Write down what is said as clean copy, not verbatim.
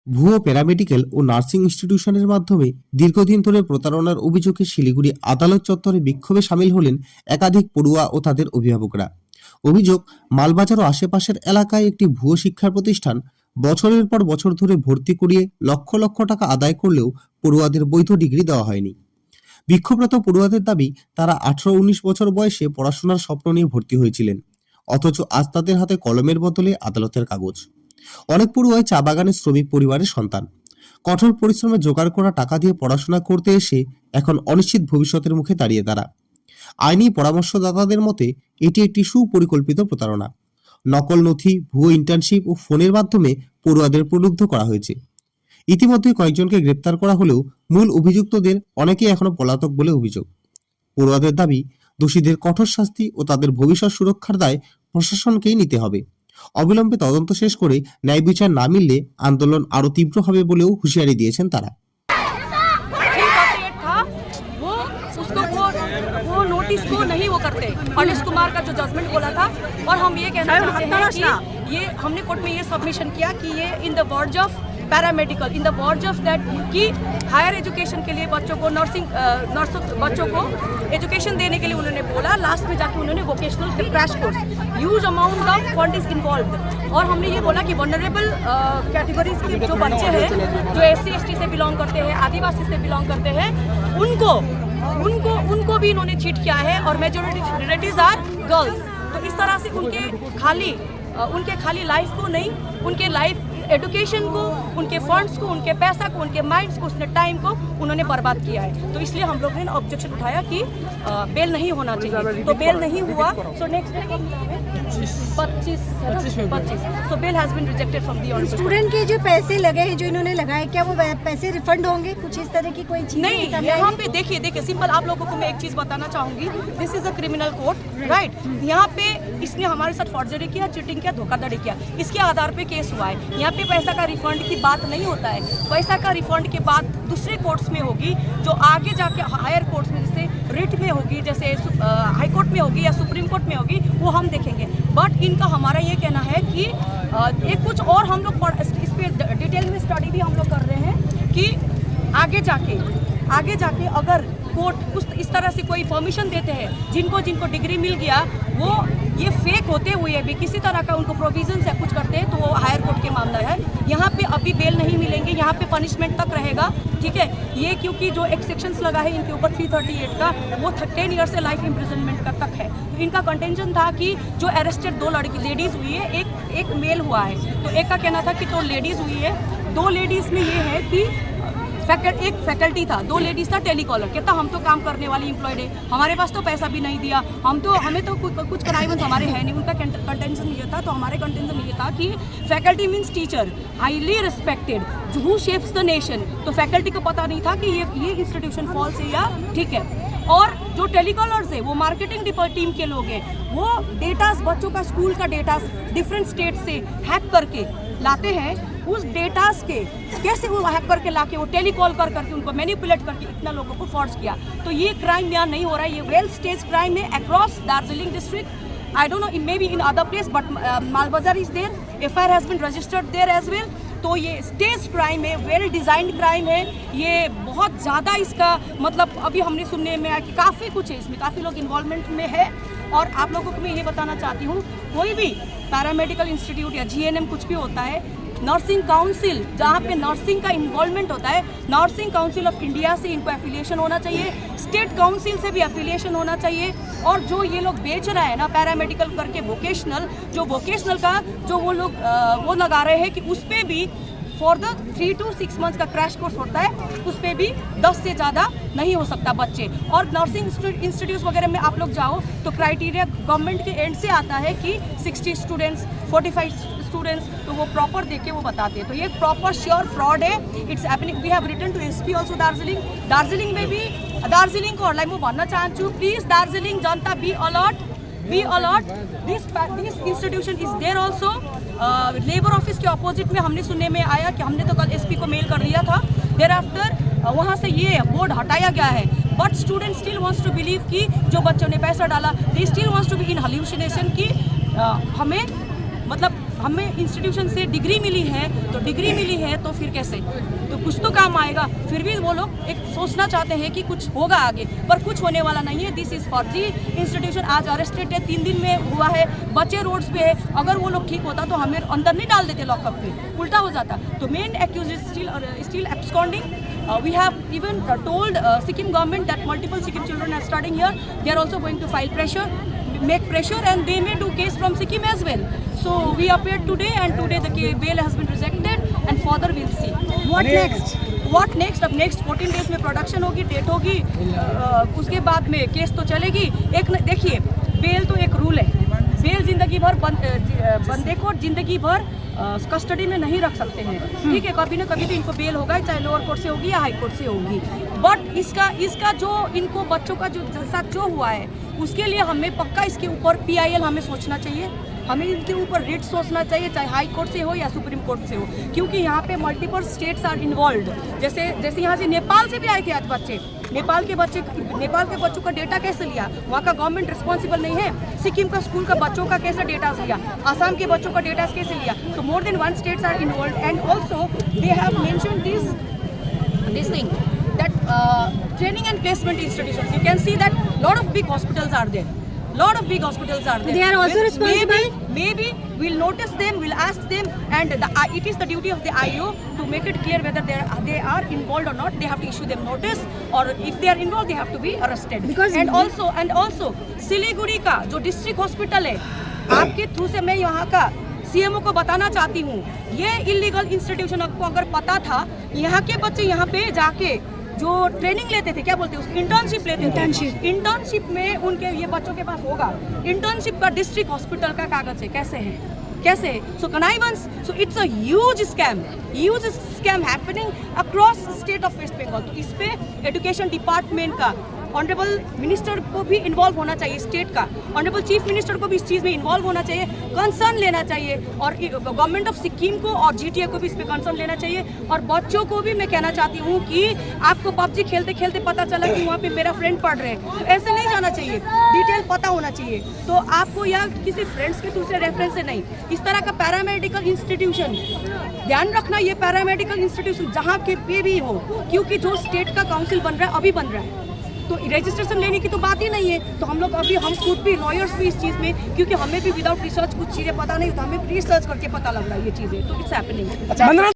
ভুয়ো প্যারামেডিক্যাল ও নার্সিং ইনস্টিটিউশনের মাধ্যমে দীর্ঘদিন ধরে প্রতারণার অভিযোগে শিলিগুড়ি আদালত চত্বরে বিক্ষোভে সামিল হলেন একাধিক পড়ুয়া ও তাদের অভিভাবকরা। অভিযোগ, মালবাজার ও আশেপাশের এলাকায় একটি ভুয়ো শিক্ষা প্রতিষ্ঠান বছরের পর বছর ধরে ভর্তি করিয়ে লক্ষ লক্ষ টাকা আদায় করলেও পড়ুয়াদের বৈধ ডিগ্রি দেওয়া হয়নি। বিক্ষোভরত পড়ুয়াদের দাবি, তারা 18-19 বছর বয়সে পড়াশোনার স্বপ্ন নিয়ে ভর্তি হয়েছিলেন, অথচ আজ তাদের হাতে কলমের বদলে আদালতের কাগজ। অনেক পড়ুয়াই চা বাগানের শ্রমিক পরিবারের সন্তান। কঠোর পরিশ্রমে জোগাড় করা টাকা দিয়ে পড়াশোনা করতে এসে এখন অনিশ্চিত ভবিষ্যতের মুখে দাঁড়িয়ে তারা। আইনি পরামর্শদাতাদের মতে এটি একটি সুপরিকল্পিত প্রতারণা। নকল নথি, ভুয়ো ইন্টার্নশিপ ও ফোনের মাধ্যমে পড়ুয়াদের প্রলুব্ধ করা হয়েছে। ইতিমধ্যে কয়েকজনকে গ্রেপ্তার করা হলেও মূল অভিযুক্তদের অনেকেই এখনো পলাতক বলে অভিযোগ। পড়ুয়াদের দাবি, দোষীদের কঠোর শাস্তি ও তাদের ভবিষ্যৎ সুরক্ষার দায় প্রশাসনকেই নিতে হবে। অবিলম্বে তদন্ত শেষ করে ন্যায় বিচার না মিললে আন্দোলন আরো তীব্র হবে বলেও হুঁশিয়ারি দিয়েছেন তারা। वो नोटिस को नहीं वो करते। अनिश कुमार का जो जजमेंट बोला था, और हम ये कहना चाहते हैं कि ये हमने कोर्ट में ये सबमिशन किया कि ये in the verge of paramedical, in the verge of that कि हायर एजुकेशन के लिए बच्चों को बच्चों को एजुकेशन देने के लिए उन्होंने बोला। लास्ट में जाके उन्होंने vocational crash course, huge amount of fund is involve. और हमने ये बोला कि वनरेबल कैटेगरीज के जो बच्चे हैं, जो SC/ST से बिलोंग करते हैं, आदिवासी से बिलोंग करते हैं, उनको भी इन्होंने चीट किया है। और मेजॉरिटीज आर गर्ल्स। तो इस तरह से उनके खाली लाइफ को नहीं, उनके लाइफ एजुकेशन को, उनके फंड्स को, उनके पैसा को, उनके माइंड्स को, उसने टाइम को उन्होंने बर्बाद किया है। तो इसलिए हम लोग ने ऑब्जेक्शन उठाया कि बेल नहीं होना चाहिए। तो बेल नहीं हुआ। So next 25 so bail has been rejected from the order. Student के जो पैसे लगे हैं, जो इन्होंने लगाए, क्या वो पैसे रिफंड होंगे? कुछ इस तरह की कोई चीज नहीं। यहाँ पे देखिए सिंपल आप लोगों को मैं एक चीज बताना चाहूंगी। This is a criminal court, right. यहाँ पे इसने हमारे साथ फॉर्जरी किया, चीटिंग किया, धोखाधड़ी किया, इसके आधार पे केस हुआ है। यहाँ पे पैसा का रिफंड की बात नहीं होता है। पैसा का रिफंड के बाद दूसरे कोर्ट्स में होगी, जो आगे जाके हायर कोर्ट्स में जैसे रिट में होगी, जैसे हाई कोर्ट में होगी या सुप्रीम कोर्ट में होगी, वो हम देखेंगे। बट इनका हमारा ये कहना है कि ये कुछ और हम लोग इस पे डिटेल में स्टडी भी हम लोग कर रहे हैं कि आगे जाके अगर कोर्ट कुछ इस तरह से कोई परमिशन देते हैं, जिनको डिग्री मिल गया, वो ये फेक होते हुए भी किसी तरह का उनको प्रोविजन से कुछ करते हैं, तो वो हायर कोर्ट के मामला है। यहाँ पे अभी बेल नहीं मिलेंगे, यहाँ पे पनिशमेंट तक रहेगा, ठीक है। ये क्योंकि जो एक सेक्शंस लगा है इनके ऊपर 338 का, वो 10 ईयर से लाइफ इम्प्रिजनमेंट का तक है। तो इनका कंटेंशन था कि जो अरेस्टेड 2 लेडीज़ हुई है, एक मेल हुआ है। तो एक का कहना था कि 2 लेडीज़ हुई है। 2 लेडीज़ में ये है कि एक फैकल्टी था, 2 लेडीज था, टेलीकॉलर कहता हम तो काम करने वाली एम्प्लॉयड है, हमारे पास तो पैसा भी नहीं दिया, हमें तो कुछ क्राइम्स हमारे है नहीं। उनका कंटेंशन ये था। तो हमारे कंटेंशन ये था कि faculty means teacher, highly respected, who shapes the nation. तो फैकल्टी को पता नहीं था कि ये इंस्टीट्यूशन फॉल्स है या ठीक है। और जो टेलीकॉलर्स है वो मार्केटिंग टीम के लोग हैं, वो डेटास, बच्चों का स्कूल का डेटास डिफरेंट स्टेट से हैक करके लाते हैं। उस डेटास के कैसे वो हैक करके लाके वो टेलीकॉल करके उनको मैनिपुलेट करके इतना लोगों को फॉर्स किया। तो ये क्राइम यहाँ नहीं हो रहा है, ये वेल स्टेज क्राइम है across Darjeeling district. I don't know, maybe in other place, but Malbazar is there, FIR has been registered there as well. तो ये स्टेज क्राइम है, वेल डिज़ाइंड क्राइम है। ये बहुत ज़्यादा इसका मतलब अभी हमने सुनने में आया कि काफ़ी कुछ है इसमें, काफ़ी लोग इन्वॉल्वमेंट में है। और आप लोगों को मैं ये बताना चाहती हूँ, कोई भी पैरामेडिकल इंस्टीट्यूट या GNM कुछ भी होता है, नर्सिंग काउंसिल जहाँ पे नर्सिंग का इन्वॉल्वमेंट होता है, नर्सिंग काउंसिल ऑफ इंडिया से इनको एफिलिएशन होना चाहिए, स्टेट काउंसिल से भी एफिलिएशन होना चाहिए। और जो ये लोग बेच रहे हैं ना पैरामेडिकल करके वोकेशनल, जो वोकेशनल का जो वो लोग वो लगा रहे हैं कि उस पर भी फॉर द 3 to 6 मंथ्स का क्रैश कोर्स होता है, उस पर भी 10 से ज़्यादा नहीं हो सकता बच्चे। और नर्सिंग इंस्टीट्यूट्स वगैरह में आप लोग जाओ तो क्राइटेरिया गवर्नमेंट के एंड से आता है कि 60 स्टूडेंट्स, 45 स्टूडेंट्स, तो वो प्रॉपर देके वो बताते हैं। तो ये प्रॉपर श्योर फ्रॉड है। It's happening. We have written to SP also Darjeeling में भी दार्जिलिंग को लाइक म भन्न चाहन्छु, प्लिज दार्जिलिङ जनता be alert. This institution is there also. Labour office के अपोजिट में हमने सुनने में आया कि हमने तो कल SP को मेल कर दिया था। देयर आफ्टर वहाँ से ये बोर्ड हटाया गया है, but student still wants to believe कि जो बच्चों ने पैसा डाला, they still wants to be in hallucination कि हमें मतलब हमें इंस्टीट्यूशन से डिग्री मिली है तो फिर कैसे, तो कुछ तो काम आएगा। फिर भी वो लोग एक सोचना चाहते हैं कि कुछ होगा आगे, पर कुछ होने वाला नहीं है। दिस इज फर्जी इंस्टीट्यूशन। आज अरेस्टेड है, 3 दिन में हुआ है, बच्चे रोड्स पे है। अगर वो लोग ठीक होता तो हमें अंदर नहीं डाल देते लॉकअप पे, उल्टा हो जाता। तो main accused is still absconding. We have even told Sikkim government that multiple Sikkim children are studying here. They are also going to make pressure, and they may do case from Sikkim as well. So we appeared today, and today the bail has been rejected, and further we'll see. What next? अब next 14 days में production होगी, date होगी, उसके बाद में case तो चलेगी। देखिए, बेल तो एक रूल है। बेल जिंदगी भर बंदे को जिंदगी भर कस्टडी में नहीं रख सकते हैं, ठीक है। कभी ना कभी तो इनको बेल होगा, चाहे लोअर कोर्ट से होगी या हाई कोर्ट से होगी। बट इसका जो इनको बच्चों का जो साथ जो हुआ है, उसके लिए हमें पक्का इसके ऊपर PIL हमें सोचना चाहिए। हमें इनके ऊपर रिट सोचना चाहिए, चाहे हाई कोर्ट से हो या सुप्रीम कोर्ट से हो, क्योंकि यहाँ पे मल्टीपल स्टेट्स आर इन्वॉल्व। जैसे यहाँ से नेपाल से भी आए थे आज बच्चे। नेपाल के बच्चों का डेटा कैसे लिया? वहाँ का गवर्नमेंट रिस्पॉन्सिबल नहीं है। सिक्किम का स्कूल का बच्चों का कैसे डेटा लिया? आसाम के बच्चों का डेटा कैसे लिया? So more than 1 states are involve, and also they have mentioned this thing that training and placement institutions. You can see that lot of big hospitals are there. They are also responsible. Maybe we'll notice them, we'll ask them, and it is the duty of the IO to make it clear whether they are involved or not. They have to issue them notice, or if they are involved, they have to be arrested. And also Siliguri का जो district hospital है, आपके through से मैं यहाँ का CMO को बताना चाहती हूँ, ये इलीगल इंस्टीट्यूशन आपको अगर पता था, यहाँ के बच्चे यहाँ पे जाके जो ट्रेनिंग लेते थे, क्या बोलते हैं उसको, इंटर्नशिप लेते थे। इंटर्नशिप में उनके ये बच्चों के पास होगा, इंटर्नशिप का डिस्ट्रिक्ट हॉस्पिटल का कागज है, कैसे है? So connivance, so it's a huge scam happening across state of West Bengal. तो इस पे एजुकेशन डिपार्टमेंट का ऑनरेबल मिनिस्टर को भी इन्वॉल्व होना चाहिए, स्टेट का ऑनरेबल चीफ मिनिस्टर को भी इस चीज़ में इन्वॉल्व होना चाहिए, कंसर्न लेना चाहिए, और गवर्नमेंट ऑफ सिक्किम को और GTA को भी इस पे कंसर्न लेना चाहिए। और बच्चों को भी मैं कहना चाहती हूँ कि आपको PUBG खेलते खेलते पता चला कि वहाँ पे मेरा फ्रेंड पढ़ रहे हैं, तो ऐसे नहीं जाना चाहिए, डिटेल पता होना चाहिए। तो आपको या किसी फ्रेंड्स के दूसरे रेफरेंस से नहीं, इस तरह का पैरामेडिकल इंस्टीट्यूशन ध्यान रखना, ये पैरामेडिकल इंस्टीट्यूशन जहाँ के पे भी हो, क्योंकि जो स्टेट का काउंसिल बन रहा है, अभी बन रहा है, तो रजिस्ट्रेशन लेने की तो बात ही नहीं है। तो हम लोग हम खुद भी लॉयर्स भी इस चीज़ में, क्योंकि हमें भी विदाउट रिसर्च कुछ चीज़ें पता नहीं, तो हमें रिसर्च करके पता लग रहा है ये चीज़ें, तो इट्स हैपनिंग।